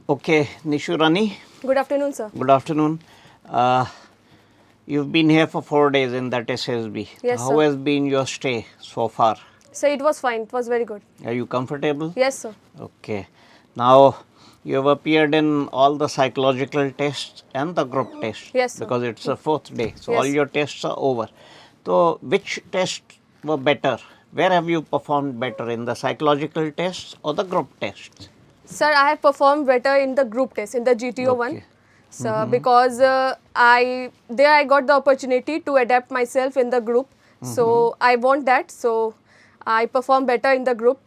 Okay, Nishurani, Good afternoon, sir. good afternoon. You've been here for 4 days in that SSB. Yes, How sir. has been your stay so far? So it was fine. It was very good. Are you comfortable? Yes, sir. Okay. Now, you have appeared in all the psychological tests and the group tests. Yes, sir. Because it's the 4th day. So, all Yes. your tests are over. So, which tests were better? Where have you performed better, in the psychological tests or the group tests? Sir, I have performed better in the group test, in the GTO one. Okay. So because I got the opportunity to adapt myself in the group. So I want that. So I perform better in the group,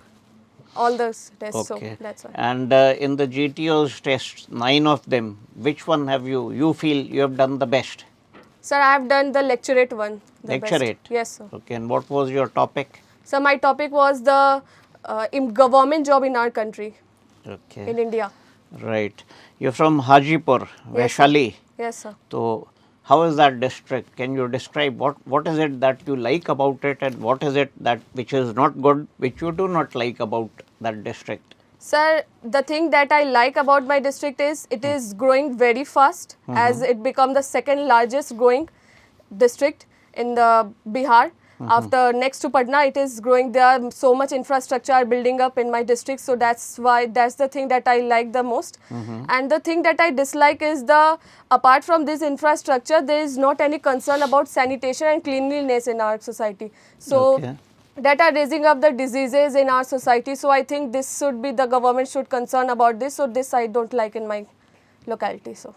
all the tests. Okay. So that's why. And in the GTO's tests, 9 of them, which one have you feel you have done the best? Sir, I have done the lecturate one. The best. Lecturate? Yes, sir. Okay, and what was your topic? So my topic was the government job in our country, Okay, in India. right. You're from Hajipur, Yes, sir. Vaishali. Yes, sir. So, how is that district? Can you describe what is it that you like about it, and what is it that which is not good, which you do not like about that district? Sir, the thing that I like about my district is it is growing very fast as it become the second largest growing district in the Bihar. After next to Patna, it is growing. There are so much infrastructure building up in my district, so that's the thing that I like the most. And the thing that I dislike is apart from this infrastructure, there is not any concern about sanitation and cleanliness in our society. So Okay. that are raising up the diseases in our society. So I think this should be, the government should concern about this. So this I don't like in my locality. So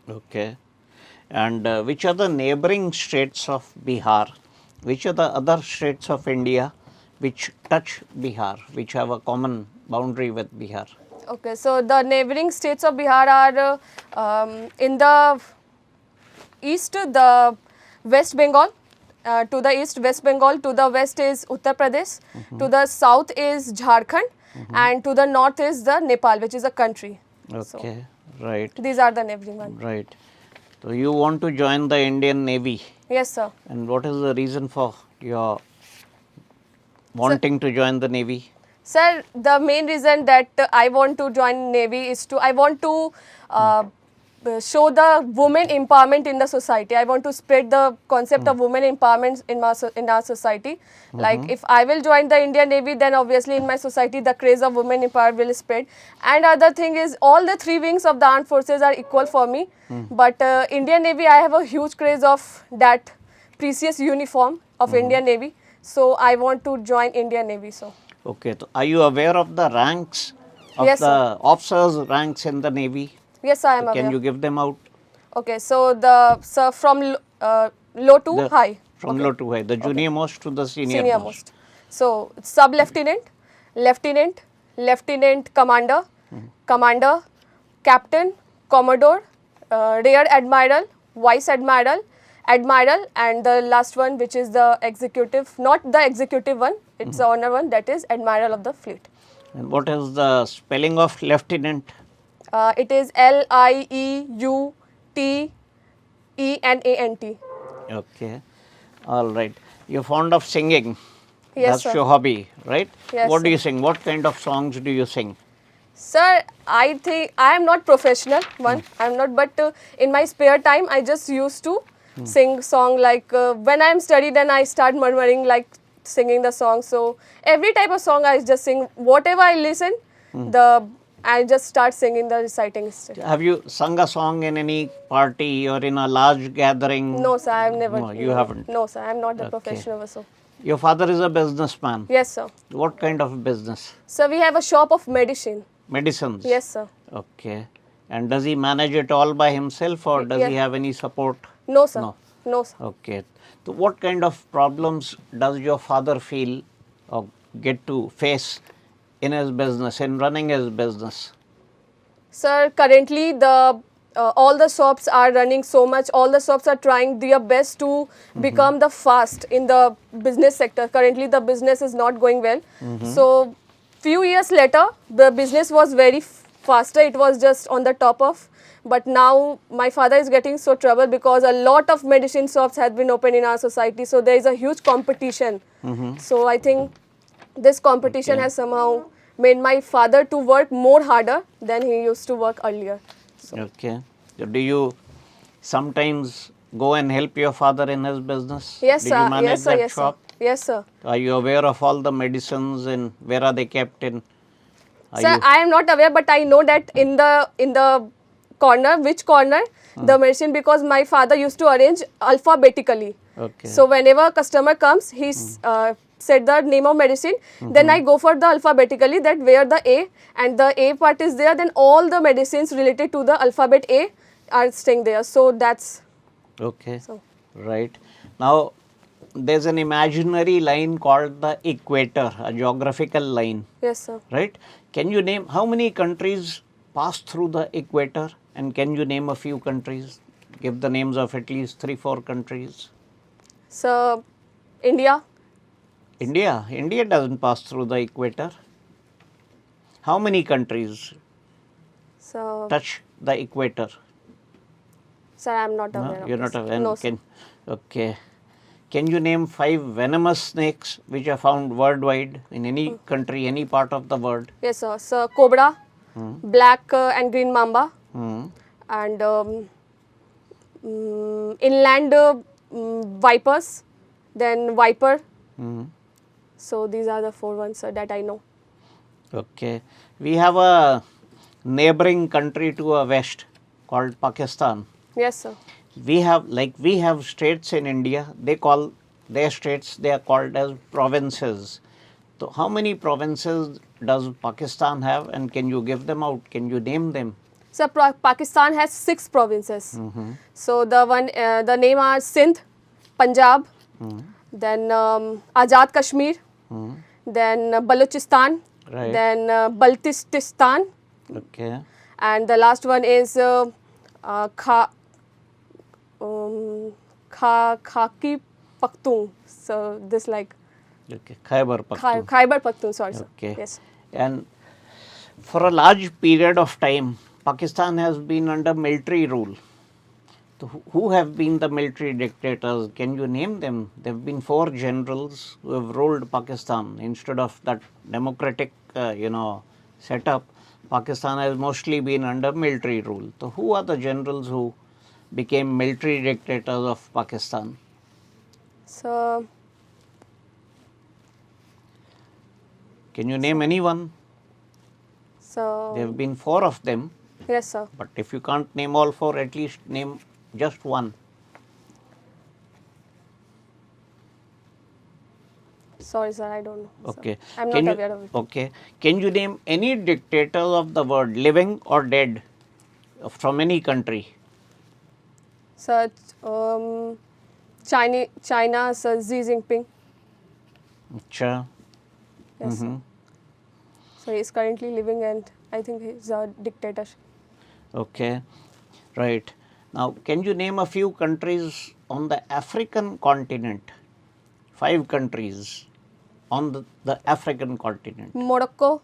Okay. And which are the neighboring states of Bihar? Which are the other states of India which touch Bihar, which have a common boundary with Bihar? okay, so the neighboring states of Bihar are in the east, the West Bengal. To the east, West Bengal. To the west is Uttar Pradesh. To the south is Jharkhand. And to the north is the Nepal, which is a country. Okay, right, These are the neighboring ones. right. So, you want to join the Indian Navy, Yes, sir. and what is the reason for your wanting to join the Navy? Sir, the main reason that I want to join Navy is I want to show the women empowerment in the society. I want to spread the concept of women empowerment in our society. Like if I will join the Indian Navy, then obviously in my society the craze of women empowerment will spread. And other thing is, all the 3 wings of the armed forces are equal for me. But Indian Navy, I have a huge craze of that precious uniform of Indian Navy. So I want to join Indian Navy. So. Okay, so are you aware of the ranks of Yes, the officers' ranks in the Navy? Yes, I am Can aware. you give them out? Okay, so from low to high. From low to high, the junior most to the senior, Senior most. So sub lieutenant, lieutenant, lieutenant commander, commander, captain, commodore, rear admiral, vice admiral, admiral, and the last one, which is the executive, not the executive one, it's the honor one, that is admiral of the fleet. And what is the spelling of lieutenant? It is LIEUTENANT. Okay, all right. You're fond of singing. Yes, That's sir. your hobby, right? Yes, What do sir. you sing? What kind of songs do you sing? Sir, I think I am not professional one. I am not, but in my spare time, I just used to sing song like when I am studied, then I start murmuring like singing the song. So every type of song I just sing. Whatever I listen, I just start singing the reciting. Have you sung a song in any party or in a large gathering? No, sir, I have never. No, you haven't. No, sir, I am not the Okay. professional. So Your father is a businessman. yes, sir. What kind of business? So we have a shop of medicine. Medicines? Yes, sir. Okay. And does he manage it all by himself, or does he have any support? No, sir. No. No, sir. Okay. So what kind of problems does your father feel or get to face in his business, in running his business? Sir, currently all the shops are running so much. All the shops are trying their best to become the fast in the business sector. Currently, the business is not going well. So, few years later, the business was very faster. It was just on the top of. But now my father is getting so trouble because a lot of medicine shops have been opened in our society. So there is a huge competition. So I think this competition has somehow made my father to work more harder than he used to work earlier. Okay. So do you sometimes go and help your father in his business? Yes, Do sir. you manage Yes, sir. that Yes, shop? sir. Yes, sir. Are you aware of all the medicines and where are they kept in? Are Sir, you? I am not aware, but I know that in the corner, which corner, the medicine, because my father used to arrange alphabetically. Okay. So whenever a customer comes, he said the name of medicine. Then I go for the alphabetically, that where the A and the A part is there, then all the medicines related to the alphabet A are staying there. So that's Okay. so. Right. Now, there's an imaginary line called the equator, a geographical line. Yes, sir. Right? Can you name how many countries pass through the equator? And can you name a few countries? Give the names of at least 3-4 countries. So India. India doesn't pass through the equator. How many countries So touch the equator? sir, I am not aware No, of you're this. not aware. No, sir. Okay. Can you name 5 venomous snakes which are found worldwide in any country, any part of the world? Yes, sir. So cobra, black and green mamba, Hmm. and inland vipers, then viper. Hmm. So these are the 4 ones that I know. Okay. We have a neighboring country to our west called Pakistan. Yes, sir. We have states in India. They call their states, they are called as provinces. So how many provinces does Pakistan have, and can you give them out? Can you name them? So Pakistan has 6 provinces. So the name are Sindh, Punjab, then Azad Kashmir, then Balochistan, Right. then Baltistan, Okay. and the last one is Khaki Pakhtung. So this like Okay. Khyber Pakhtunkhwa. Khyber Pakhtung. Sorry, sir. Okay. Yes. And for a large period of time, Pakistan has been under military rule. So who have been the military dictators? Can you name them? There have been 4 generals who have ruled Pakistan instead of that democratic, setup. Pakistan has mostly been under military rule. So who are the generals who became military dictators of Pakistan? So Can you name anyone? There have been 4 of them. yes, sir. But if you can't name all 4, at least name just one. Sorry, sir. I don't know. Okay. So I'm Can not you- aware of it. Okay. Can you name any dictator of the world, living or dead, from any country? So China, sir, Xi Jinping. Acha. Yes, sir. So he is currently living, and I think he's a dictator. Okay. Right. Now, can you name a few countries on the African continent? 5 countries on the African continent. Morocco,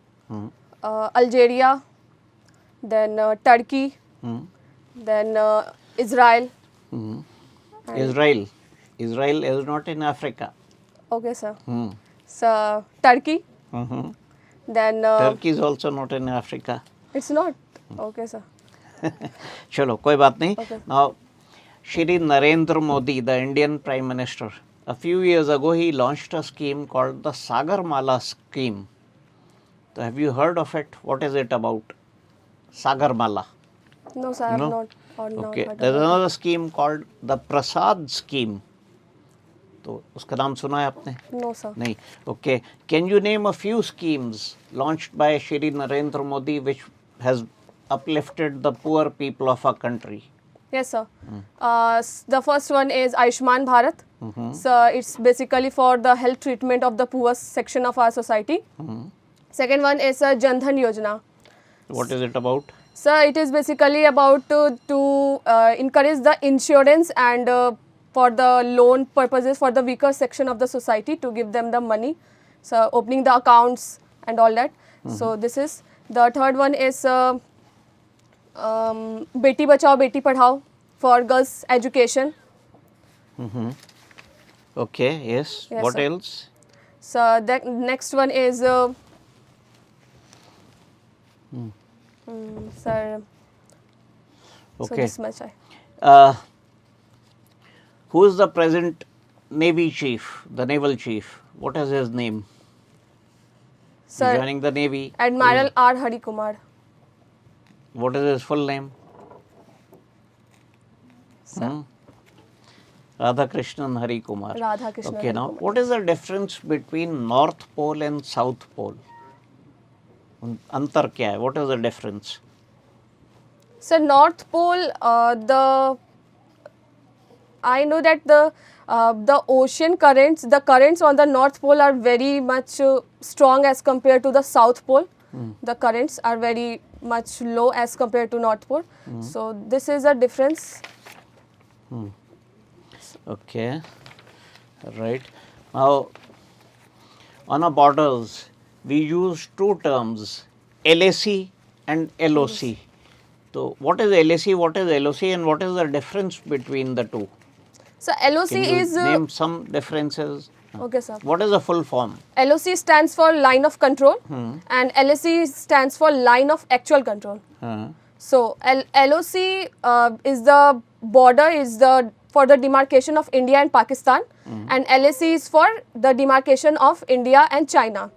Algeria, then Turkey, then Israel. Israel. Israel is not in Africa. Okay, sir. So Turkey, then Turkey is also not in Africa. it's not. Okay, sir. चलो कोई बात नहीं. Okay. Now, Shri Narendra Modi, the Indian Prime Minister, a few years ago he launched a scheme called the Sagarmala scheme. So have you heard of it? What is it about? Sagarmala. No, sir, I have No? not. Or not Okay. heard There's about it. another scheme called the Prasad scheme. तो उसका नाम सुना है आपने? No, sir. नहीं. Okay. Can you name a few schemes launched by Shri Narendra Modi which has uplifted the poor people of our country? Yes, sir. The first one is Ayushman Bharat. So it's basically for the health treatment of the poorest section of our society. Second one is Jan Dhan Yojana. What is it about? So it is basically about to encourage the insurance and for the loan purposes for the weaker section of the society, to give them the money. So opening the accounts and all that. So this is the third one is Beti Bachao Beti Padhao for girls education. Okay, yes. Yes, What sir. else? So the next one is Sir, so Okay. this much Who is the present Navy chief, the naval chief? What is his name? Sir, Joining the Navy. Admiral R. Hari Kumar. What is his full name? Sir. Radhakrishnan Hari Kumar. Radhakrishnan Okay, Hari now Kumar. what is the difference between North Pole and South Pole? Antar kya hai? What is the difference? So North Pole, I know that the ocean currents, the currents on the North Pole are very much strong as compared to the South Pole. The currents are very much low as compared to North Pole. So this is a difference. Okay, right. Now, on our borders, we use two terms, LAC and LOC. So, what is LAC, what is LOC, and what is the difference between the two? So LOC Can you is name some differences? okay, sir. What is the full form? LOC stands for line of control, and LAC stands for line of actual control. So LOC is the border, is the for the demarcation of India and Pakistan, and LAC is for the demarcation of India and China.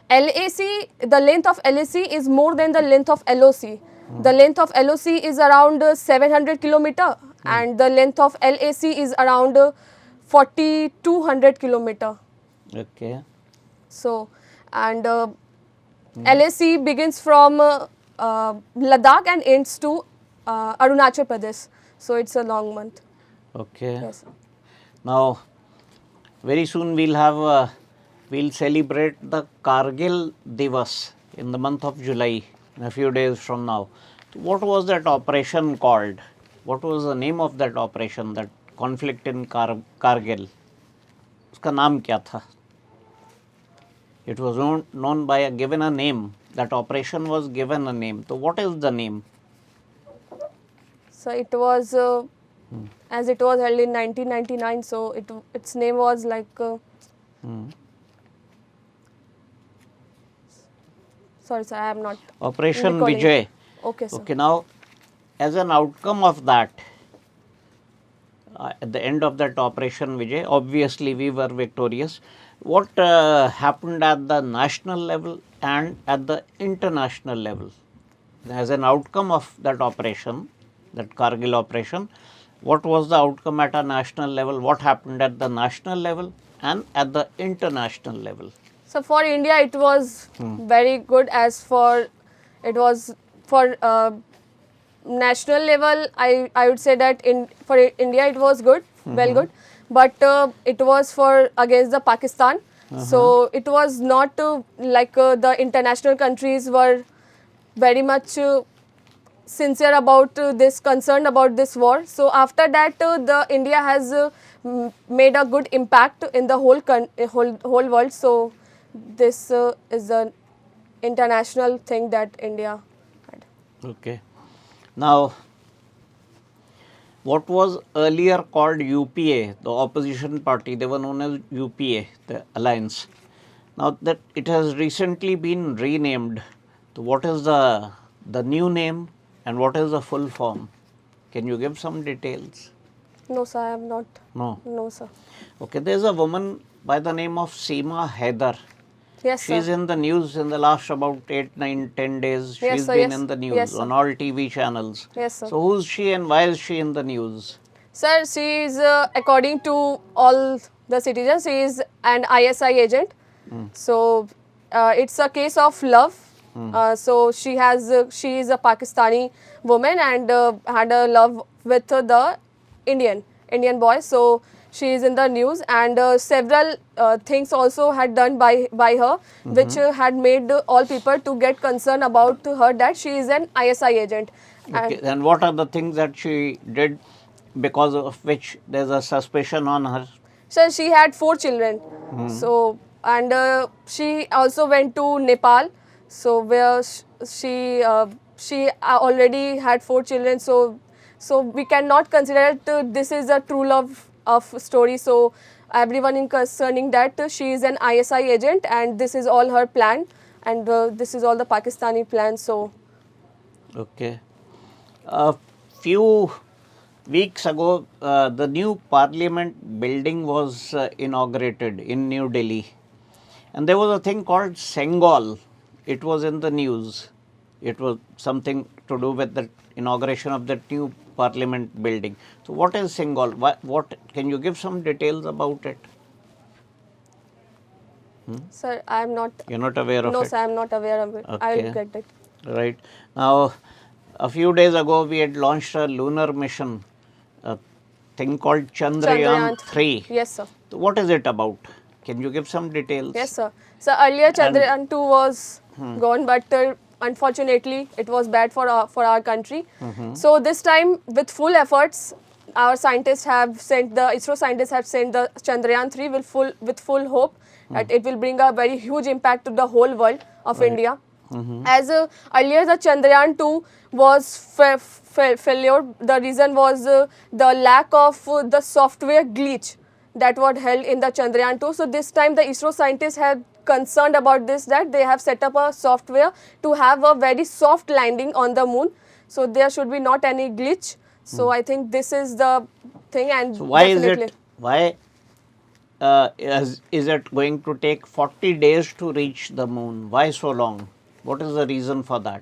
LAC, the length of LAC is more than the length of LOC. The length of LOC is around 700 kilometer, and the length of LAC is around 4,200 kilometer. Okay. So, and LAC begins from Ladakh and ends to Arunachal Pradesh. So it's a long month. Okay. Yes. Now, very soon we'll celebrate the Kargil Divas in the month of July, in a few days from now. What was that operation called? What was the name of that operation, that conflict in Kargil? उसका नाम क्या था? It was known by given a name. That operation was given a name. So what is the name? So it was as it was held in 1999. So its name was like. Sorry, sir, I am not. Operation recalling. Vijay. Okay, sir. Okay, now as an outcome of that, at the end of that Operation Vijay, obviously we were victorious. What happened at the national level and at the international level? As an outcome of that operation, that Kargil operation, what was the outcome at a national level? What happened at the national level and at the international level? So for India, it was very good. As for it was for national level, I would say that for India it was good, well good, but it was for against the Pakistan. So it was not like the international countries were very much sincere about this, concerned about this war. So after that, the India has made a good impact in the whole world. So this is the international thing that India had. Okay. Now, what was earlier called UPA, the opposition party, they were known as UPA, the alliance. Now that it has recently been renamed, so what is the new name and what is the full form? Can you give some details? No, sir, I am not. No. No, sir. Okay, there is a woman by the name of Seema Haider. Yes, She's sir. in the news in the last about 8, 9, 10 days. Yes, She's sir, been yes. in the news Yes, sir. on all TV channels. Yes, sir. So who's she and why is she in the news? Sir, she is, according to all the citizens, she is an ISI agent. So it's a case of love. So she is a Pakistani woman and had a love with the Indian boy. So she is in the news, and several things also had done by her, which had made all people to get concerned about her that she is an ISI agent. Okay, and what are the things that she did because of which there's a suspicion on her? So she had 4 children. So and she also went to Nepal. So where she already had 4 children. So we cannot consider that this is a true love of story. So everyone is concerning that she is an ISI agent and this is all her plan, and this is all the Pakistani plan. So Okay. A few weeks ago, the new parliament building was inaugurated in New Delhi. And there was a thing called Sengol. It was in the news. It was something to do with the inauguration of the new parliament building. So, what is Sengol? What can you give some details about it? Sir, I am not. You're not aware of No, it? sir, I am not aware of it. I will Okay. get it. Right. Now, a few days ago, we had launched a lunar mission, a thing called Chandrayaan 3. Yes, sir. So what is it about? Can you give some details? Yes, sir. So earlier Chandrayaan 2 was gone, but unfortunately it was bad for our country. So this time, with full efforts, our scientists have sent the ISRO scientists have sent the Chandrayaan 3 with full hope that it will bring a very huge impact to the whole world of India. As earlier the Chandrayaan 2 was failure. The reason was the lack of the software glitch that was held in the Chandrayaan 2. So this time the ISRO scientists had concerned about this, that they have set up a software to have a very soft landing on the moon. So there should be not any glitch. So I think this is the thing, and So why definitely. is it? Why is it going to take 40 days to reach the moon? Why so long? What is the reason for that?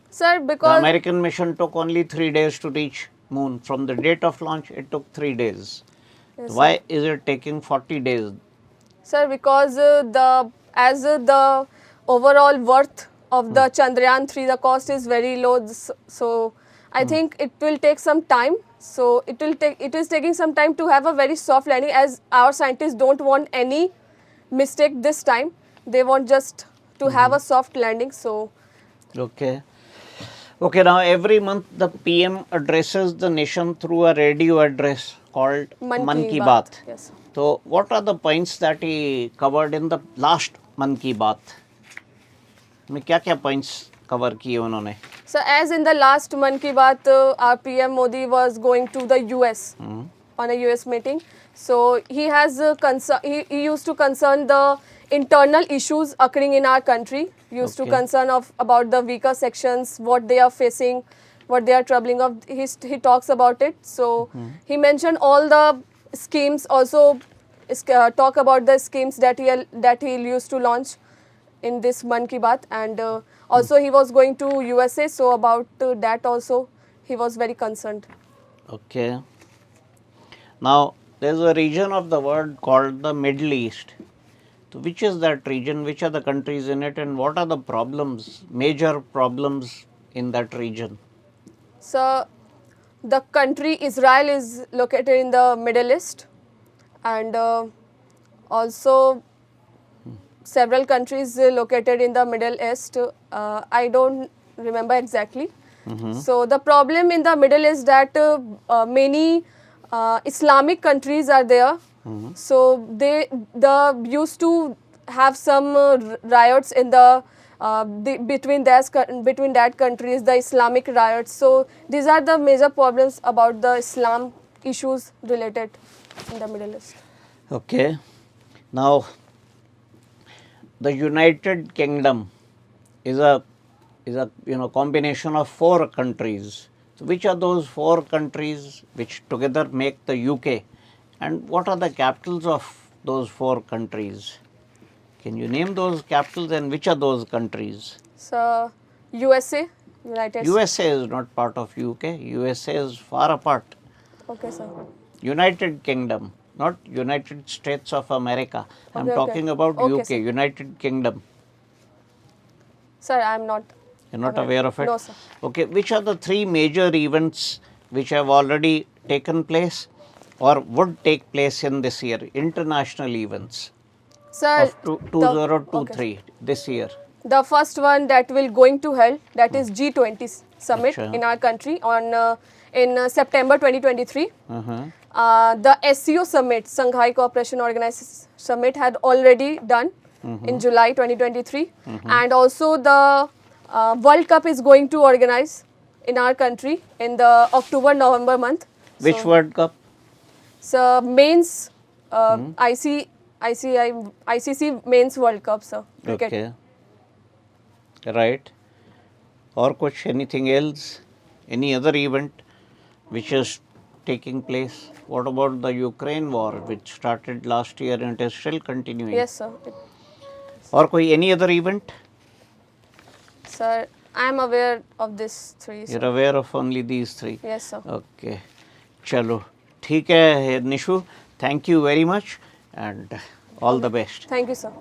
Sir, The because American mission took only 3 days to reach moon. From the date of launch, it took 3 days. Yes, Why is it taking 40 days? sir, because the overall worth of the Chandrayaan 3, the cost is very low. So I think it will take some time. So it is taking some time to have a very soft landing, as our scientists don't want any mistake this time. They want just to have a soft landing. So Okay. Okay, now every month the PM addresses the nation through a radio address called Man Ki Baat. Yes. So, what are the points that he covered in the last Man Ki Baat? में क्या-क्या points cover किए उन्होंने? So as in the last Man Ki Baat, our PM Modi was going to the US on a US meeting. So he has he used to concern the internal issues occurring in our country. Used to Okay. concern about the weaker sections, what they are facing, what they are troubling of. He talks about it. So he mentioned all the schemes. Also talk about the schemes that he used to launch in this Man Ki Baat, and also he was going to USA, so about that also he was very concerned. Okay. Now, there is a region of the world called the Middle East. So, which is that region? Which are the countries in it, and what are the problems, major problems in that region? So the country Israel is located in the Middle East, and also several countries located in the Middle East. I don't remember exactly. So the problem in the Middle East that many Islamic countries are there. So they used to have some riots in between that countries, the Islamic riots. So these are the major problems about the Islam issues related in the Middle East. Okay. Now, the United Kingdom is a combination of 4 countries. So which are those 4 countries which together make the UK, and what are the capitals of those 4 countries? Can you name those capitals, and which are those countries? So USA, United States. USA is not part of UK. USA is far apart. Okay, sir. United Kingdom, not United States of America. I am Okay, talking about Okay, UK, sir. United Kingdom. Sir, I am not. You're not aware of it? No, sir. Okay, which are the 3 major events which have already taken place or would take place in this year, international events Sir, of 2023, this year? the first one that will going to held, that is G20 summit Acha. in our country on in September 2023. Uh-huh. The SCO summit, Shanghai Cooperation Organization summit, had already done in July 2023, and also the World Cup is going to organize in our country in the October-November month. Which So, World Cup? So men's ICC men's World Cup, sir. Cricket. Okay. Right. और कुछ, anything else, any other event which is taking place? What about the Ukraine war which started last year and it is still continuing? Yes, sir. और कोई any other event? Sir, I am aware of these three. You're Sir. aware of only these three? Yes, sir. Okay. चलो ठीक है Nishu, thank you very much and all the best. Thank you, sir.